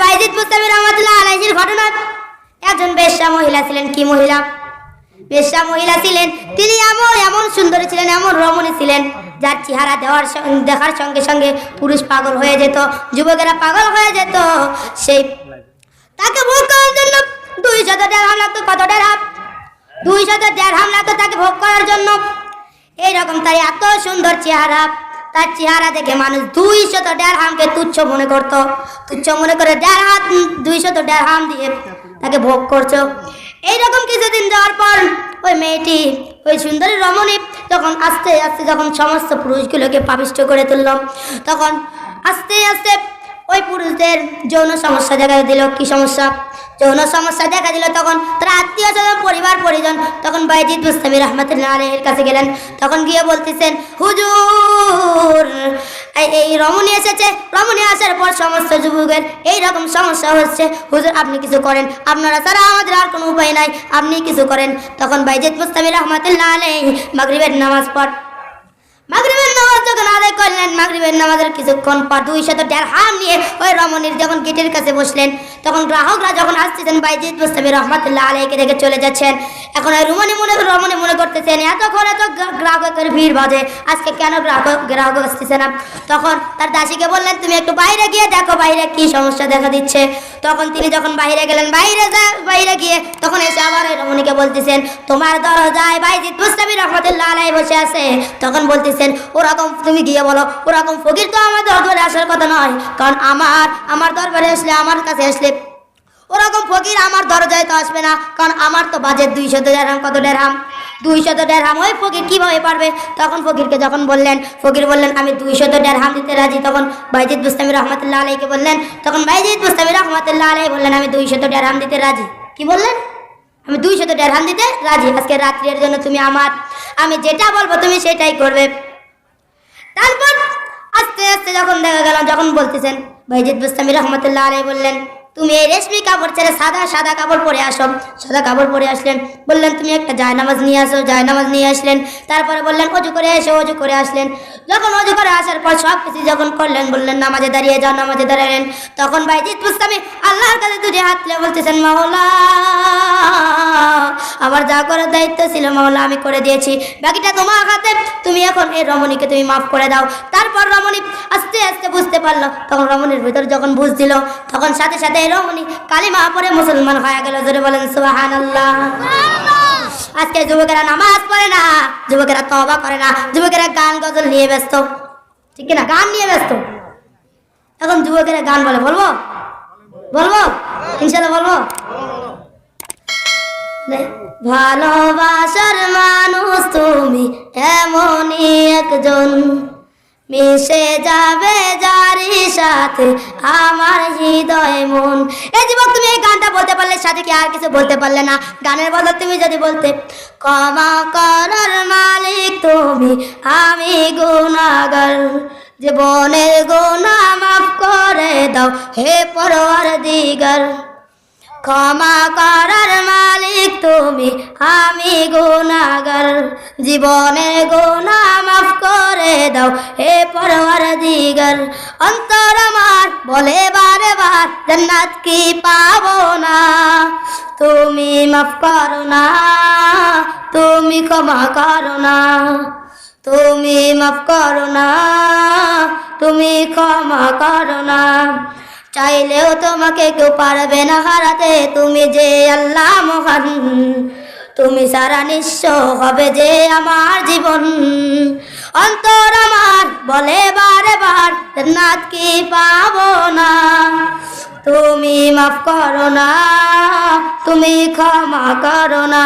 বাইজিদ মুস্তামি রহমাতুল্লাহ আলাইহির ঘটনা। একজন বেশ্যা মহিলা ছিলেন। কি মহিলা? বেশ্যা মহিলা ছিলেন। তিনি এমন সুন্দরী ছিলেন, এমন রমণী ছিলেন, যার চেহারা দেখার সঙ্গে সঙ্গে পুরুষ পাগল হয়ে যেত, যুবকেরা পাগল হয়ে যেত। সেই তাকে ভোগ করার জন্য 200 দিরহাম লাগতো। কত দিরহাম? 200 দিরহাম লাগতো তাকে ভোগ করার জন্য। এইরকম তার এত সুন্দর চেহারা, তার চেহারা দেখে মানুষ 200 দিরহামকে তুচ্ছ মনে করত। তুচ্ছ মনে করে 200 দিরহাম দিয়ে তাকে ভোগ করছো। এইরকম কিছুদিন যাওয়ার পর ওই মেয়েটি, ওই সুন্দরী রমণী যখন আস্তে আস্তে যখন সমস্ত পুরুষগুলোকে পাপিষ্ট করে তুলল, তখন আস্তে আস্তে ওই পুরুষদের যৌন সমস্যা দেখা দিল। কি সমস্যা? যৌন সমস্যা দেখা দিল। তখন তার আত্মীয় স্বজন, পরিবার পরিজন তখন বাইজিদ মুস্তামি রহমাতুল্লাহ আলাইহির কাছে গেলেন। তখন গিয়ে বলতেছেন, হুজুর এই রমণী এসেছে, রমণী আসার পর সমস্ত যুবকের এইরকম সমস্যা হচ্ছে, হুজুর আপনি কিছু করেন, আপনারা ছাড়া আমাদের আর কোনো উপায় নাই, আপনি কিছু করেন। তখন বাইজিদ মুস্তামি রহমাতুল্লাহ আলাইহি মাগরিবের নামাজ মাগরিবের নামাজ যখন আদায় করলেন, মাগরিবের নামাজের কিছুক্ষণ পর 200 দিরহাম নিয়ে ওই রমণীর যখন গেটের কাছে বসলেন, তখন গ্রাহকরা যখন আসতেছেন বাইজিদ মুস্তামি রহমাতুল্লাহ আলাইহিকে দেখে চলে যাচ্ছেন। এখন ওই রমণী মনে করতেছেন এতক্ষণ এত গ্রাহকের ভিড় বাজে, আজকে কেন গ্রাহক আসতেছে না। তখন তার দাসীকে বললেন, তুমি একটু বাইরে গিয়ে দেখো বাইরে কি সমস্যা দেখা দিচ্ছে। তখন তিনি যখন বাইরে গেলেন, বাইরে গিয়ে তখন এসে আবার ওই রমণীকে বলতেছেন, তোমার দরজায় বাইজিদ মুস্তামি রহমাতুল্লাহ আলাইহি বসে আছে। তখন বলতেছেন, ওরকম তুমি গিয়ে বলো, ওরকম ফকির তো আমার দরবারে আসার কথা নয়, কারণ আমার দরবারে আসলে, আমার কাছে আসলে ওরকম ফকির আমার দরজায় তো আসবে না, কারণ আমার তো বাজেট 200 দিরহাম। কত দিরহাম? 200 দিরহাম। ওই ফকির কিভাবে পারবে? তখন ফকিরকে যখন বললেন, ফকির বললেন আমি 200 দিরহাম দিতে রাজি। তখন বাইজিদ মুস্তামি রহমাতুল্লাহ আলাইহিকে বললেন, তখন বাইজিদ মুস্তামি রহমাতুল্লাহ আলাইহি বললেন, আমি 200 দিরহাম দিতে রাজি। কি বললেন? আমি 200 দিরহাম দিতে রাজি। আজকে রাত্রির জন্য তুমি আমি যেটা বলবো তুমি সেটাই করবে। তারপর আস্তে আস্তে যখন দেখা গেল, যখন বলতেছেন, বাইজিদ মুস্তামি রহমাতুল্লাহ আলাইহি বললেন, তুমি এই রেশমি কাপড় ছেড়ে সাদা কাপড় পরে আসো। সাদা কাপড় পরে আসলেন। বললেন তুমি একটা জায়নামাজ নিয়ে আসো। জায়নামাজ নিয়ে আসলেন। তারপরে বললেন অজু করে এসো। অজু করে আসলেন। যখন অজু করে আসার পর সব কিছু যখন করলেন, বললেন নামাজে দাঁড়িয়ে যাও। নামাজে দাঁড়ালেন। তখন বাইজিদ মুস্তামি আল্লাহর কাছে দুটি হাত তুলে বলতেছেন, মাওলা আমার যা করার দায়িত্ব ছিল মাওলা আমি করে দিয়েছি, বাকিটা তোমার হাতে, তুমি এখন এই রমণীকে তুমি মাফ করে দাও। তারপর রমণী আস্তে আস্তে বুঝতে পারলো। তখন রমণীর ভিতর যখন বুঝ দিল, তখন সাথে সাথে রমণী কালিমা পড়ে মুসলমান হয়ে গেল। জোরে বলেন সুবহানাল্লাহ। আজকে যুবকেরা নামাজ পড়ে না, যুবকেরা তওবা করে না, যুবকেরা গান গজল নিয়ে ব্যস্ত, ঠিক না? গান নিয়ে ব্যস্ত। এখন যুবকেরা গান বলবো ইনশাআল্লাহ বলবো। ভালোবাসার মানুষ তুমি এমনই একজন, মিশে যাবে যারি সাথে আমার হৃদয় মন। এই যুবক তুমি এই গানটা বলতে পারলে, সাথে কি আর কিছু বলতে পারলে না? গানের বদলে তুমি যদি বলতে, ক্ষমা করার মালিক তুমি, আমি গুনাহগার, জীবনের গুনাহ মাফ করে দাও হে পরওয়ারদিগার। ক্ষমা করার মালিক তুমি, আমি গুনাহগার, জীবনের গুনাহ মাফ করে দাও হে পরওয়ারদিগার। অন্তর আমার বলে বারে বার জান্নাত কি পাবো না, তুমি মাফ করো না, তুমি ক্ষমা করো না, তুমি মাফ করো না, তুমি ক্ষমা করো না। চাইলেও তোমাকে কেউ পারবে না হারাতে, তুমি যে আল্লাহ মহান, তুমি সারা নিঃস্ব হবে যে আমার জীবন। অন্তর আমার বলে বারে বার জান্নাত কি পাবো না, তুমি মাফ করো না, তুমি ক্ষমা করো না,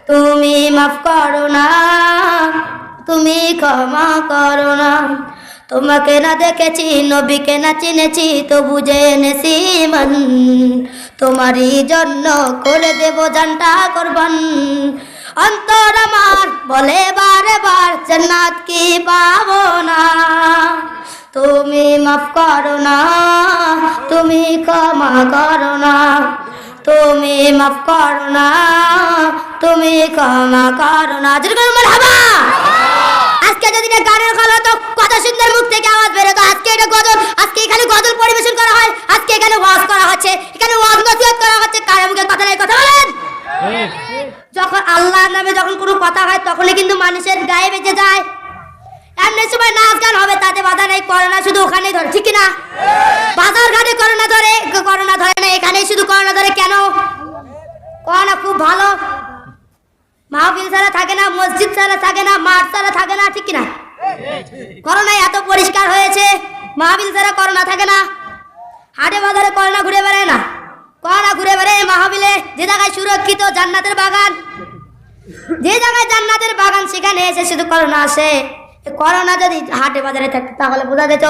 তুমি মাফ করো না, তুমি ক্ষমা করো না। তোমাকে না দেখেছি, নবীকে না চিনেছি, তো বুঝে এনেছি মন, তোমারই জন্য করে দেব জানটা কুরবান। অন্তর আমার বলে বারে বার জান্নাত কি পাবো না, তুমি মাফ করো না, তুমি ক্ষমা করো না, তুমি মাফ করো না, তুমি ক্ষমা করো না। যেরকম মারহাবা। আজকে যদি এটা গানের খেলা হতো, কত সুন্দর মুখ থেকে আওয়াজ বেরোতো। আজকে এটা গজল, আজকে এখানে গজল পরিবেশন করা হয়, আজকে এখানে ওয়াজ করা হচ্ছে, এখানে ওয়াজ নসিহত করা হচ্ছে, কার মুখে কথা নাই, কথা বলেন। যখন আল্লাহর নামে যখন কোনো কথা হয় তখনই কিন্তু মানুষের গায়ে বেঁচে যায়। এমনি সময় নাচ গান হবে তাতে বাধা নেই, করোনা শুধু ওখানেই ধরে, ঠিক না? বাজার ঘাটে করোনা ধরে, করোনা ধরে না, এখানেই শুধু করোনা ধরে। কেন? করোনা খুব ভালো, মাহফিল ছাড়া থাকে না, মসজিদ ছাড়া থাকে না, মাঠ ছাড়া থাকে না, ঠিক না? করোনা এত পরিষ্কার হয়েছে, মাহফিল ছাড়া করোনা থাকে না, হাটে বাজারে করোনা ঘুরে বেড়ায় না, করোনা ঘুরে বেড়ায় মাহফিলে। যে জায়গায় সুরক্ষিত জান্নাতের বাগান, যে জায়গায় জান্নাতের বাগান সেখানে এসে শুধু করোনা আসে। করোনা যদি হাটে বাজারে থাকতো তাহলে বোঝা যেত,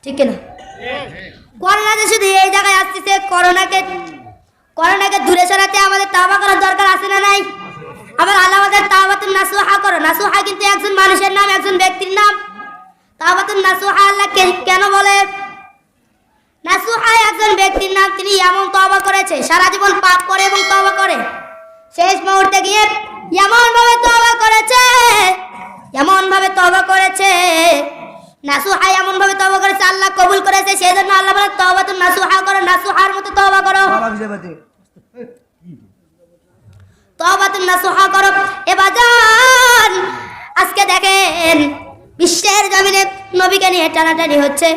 ঠিক না? করোনা যে শুধু এই জায়গায় আসতেছে, করোনাকে দূরে সরাতে আমাদের তাওবা করার দরকার আছে না নাই? আবার আল্লাহ আমাদের তাওবাতুন নাসুহা করো। নাসুহা কিন্তু একজন মানুষের নাম, একজন ব্যক্তির নাম। তাওবাতুন নাসুহা আল্লাহ কেন বলে? নাসুহা একজন ব্যক্তির নাম, তিনি এমন তওবা করেছে, সারা জীবন পাপ করে এবং তওবা করে, শেষ মুহূর্তে গিয়ে এমন ভাবে তওবা করেছে, এমন ভাবে তওবা করেছে, নাসুহা এমন ভাবে তওবা করেছে আল্লাহ কবুল করেছে। সেজন্য আল্লাহ বলে তাওবাতুন নাসুহা করো, নাসুহার মতো তওবা করো, তাওবাতুন নাসুহা করো। এবার যান, আজকে দেখেন বিশ্বের জমিনে নবীকে নিয়ে টানাটানি হচ্ছে।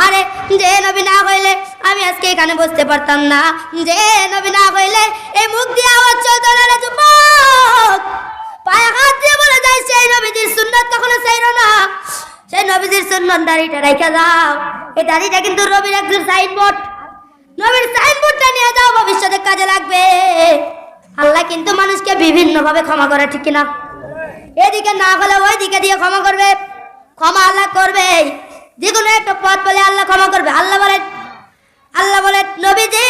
আরে যে নবী না হইলে আমি আজকে এখানে বসতে পারতাম না, যে নবী না হইলে এই মুখ দিয়ে আওয়াজ চলতো না রে যুবক। পায়ে হাত দিয়ে বলে যায় সেই নবীজির সুন্নাত কখনো ছাইরো না, সেই নবীজির সুন্নাত দাড়িটা রাইখা দাও। এই দাড়িটা কিন্তু নবীর একজন সাইনবোর্ড, নবীর সাইনবোর্ডটা নিয়ে যাও, ভবিষ্যতে কাজে লাগবে। আল্লাহ কিন্তু মানুষকে বিভিন্ন ভাবে ক্ষমা করে, ঠিক না? এদিকে না হলে ওই দিকে দিয়ে ক্ষমা করবে, ক্ষমা আল্লাহ করবে। যে কোনো একটা পথ বলে আল্লাহ ক্ষমা করবে। আল্লাহ বলেন নবীজি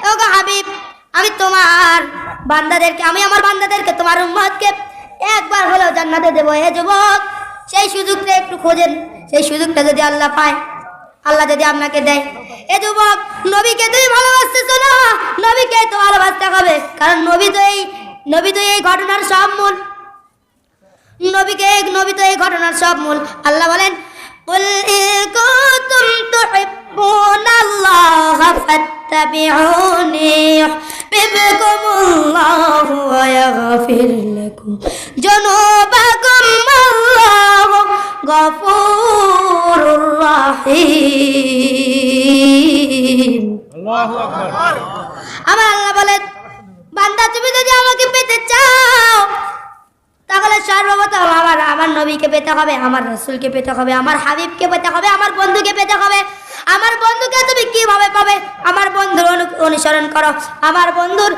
ও গো হাবিব, আমি তোমার বান্দাদেরকে, আমি আমার বান্দাদেরকে, তোমার উম্মতকে একবার হলেও জান্নাতে দেবো। হে যুবক, সেই সুযোগটা একটু খোঁজেন, সেই সুযোগটা যদি আল্লাহ পায়, আল্লাহ যদি আপনাকে দেয়। এ যুবক, নবীকে তুমি ভালোবাসতেছো না, নবীকে তো ভালোবাসতে হবে, কারণ নবী তো এই ঘটনার সব মূল, নবী তো এই ঘটনার সব মূল। আল্লাহ বলেন কুল ইন কুনতুম তুহিব্বুনাল্লাহা ফাত্তাবিউনি ইউহিব্বুকুমুল্লাহু ওয়া ইয়াগফির লাকুম যুনুবাকুম আল্লাহু গফুরুর রাহিম। আল্লাহু আকবার। আমার আল্লাহ বলেন বান্দা তুমি যদি আমাকে পেতে চাও তাহলে সর্বপ্রথম আমার নবীকে পেতে হবে, আমার রাসূলকে পেতে হবে, আমার হাবিবকে পেতে হবে, আমার বন্ধুকে পেতে হবে। আমার বন্ধুকে তুমি কিভাবে পাবে? আমার বন্ধুর অনুসরণ করো, আমার বন্ধুর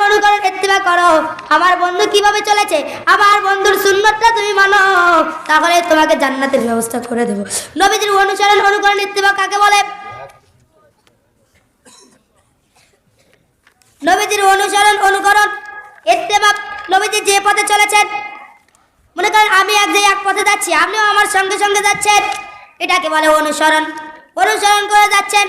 অনুকরণ ইত্তিবা করো। আমার বন্ধু কিভাবে চলেছে, আমার বন্ধুর সুন্নতটা তুমি মানো, তাহলে তোমাকে জান্নাতের ব্যবস্থা করে দেব। নবীজির অনুকরণ ইত্তিবা কাকে বলে? নবীজির অনুকরণ ইত্তেবা, নবীজি যে পথে চলেছেন, মনে করেন আমি এক পথে যাচ্ছি, আপনিও আমার সঙ্গে সঙ্গে যাচ্ছেন, এটাকে বলে অনুসরণ করে যাচ্ছেন।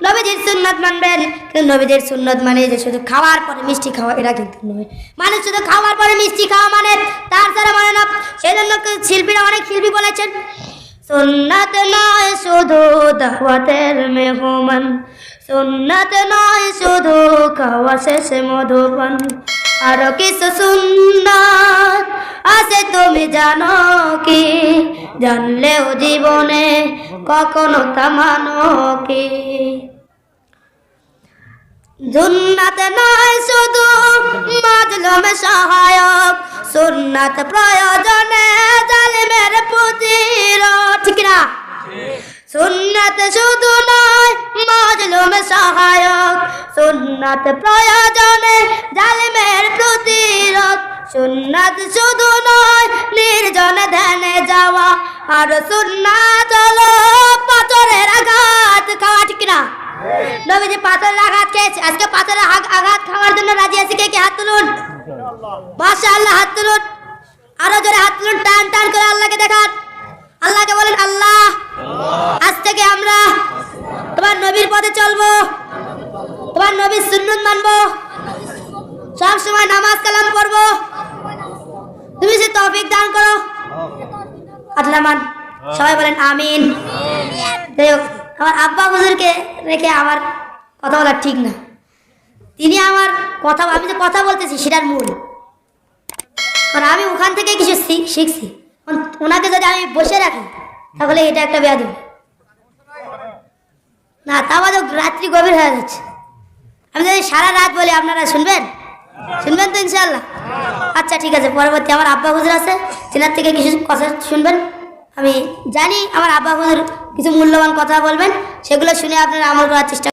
নবীজির সুন্নাত মানবেন, কিন্তু নবীজির সুন্নাত মানে যে শুধু খাওয়ার পরে মিষ্টি খাওয়া, এটা কিন্তু নয়। মানুষ শুধু খাওয়ার পরে মিষ্টি খাওয়া মানে, তার দ্বারা মানে না। সেই জন্য অনেক শিল্পী বলেছেন সুন্নাত নয় শুধু দাওয়াতের মেহমান, সুন্নাত নয় শুধু খাওয়া শেষে মধুপান, আরো কিছু সুন্নাত আছে তুমি জানো কি? জানলেও জীবনে কখনো তা মানো কি? সুন্নাত নয় শুধু মাজলুমে সহায়ক, সুন্নাত প্রয়োজনে জালিমের প্রতিরোধ, ঠিক না? সুন্নাত শুধু নয় মাজলুমে সহায়ক, সুন্নাত প্রয়োজনে জালিমের প্রতিরোধ, সুন্নাত শুধু নয় নির্জন ধ্যানে যাওয়া, আর সুন্নাত হলো পাথরের আঘাত খাওয়া, ঠিক না? নবীজি পাথরের আঘাত খেয়েছে, আজকে পাথরের আঘাত খাওয়ার জন্য রাজি আছি কে? হাত তুলুন, মাশাআল্লাহ, হাত তুলুন, আরো জোরে হাত তুলুন, টান টান করে আল্লাহকে দেখান। আল্লাহকে বলেন আল্লাহ আজ থেকে আমরা তোমার নবীর পথে চলবো, তোমার নবীর সুন্নাত মানবো, সব সময় নামাজ কালাম পড়বো, তুমি সে তৌফিক দান করো। আল্লাহ মান, সবাই বলেন আমিন। আমার আব্বা হুজুরকে রেখে আমার কথা বলা ঠিক না। তিনি আমার কথা, আমি যে কথা বলতেছি সেটার মূল, কারণ আমি ওখান থেকে কিছু শিখছি। ওনাকে যদি আমি বসে রাখি তাহলে এটা একটা বেয়াদবি না। তা বাদে রাত্রি গভীর হয়ে যাচ্ছে, আমি যদি সারা রাত বলি আপনারা শুনবেন? শুনবেন তো ইনশাল্লাহ? আচ্ছা ঠিক আছে, পরবর্তী আমার আব্বা হুজুর আছে, তেনার থেকে কিছু কথা শুনবেন। আমি জানি আমার আব্বা হুজুর কিছু মূল্যবান কথা বলবেন, সেগুলো শুনে আপনারা আমল করার চেষ্টা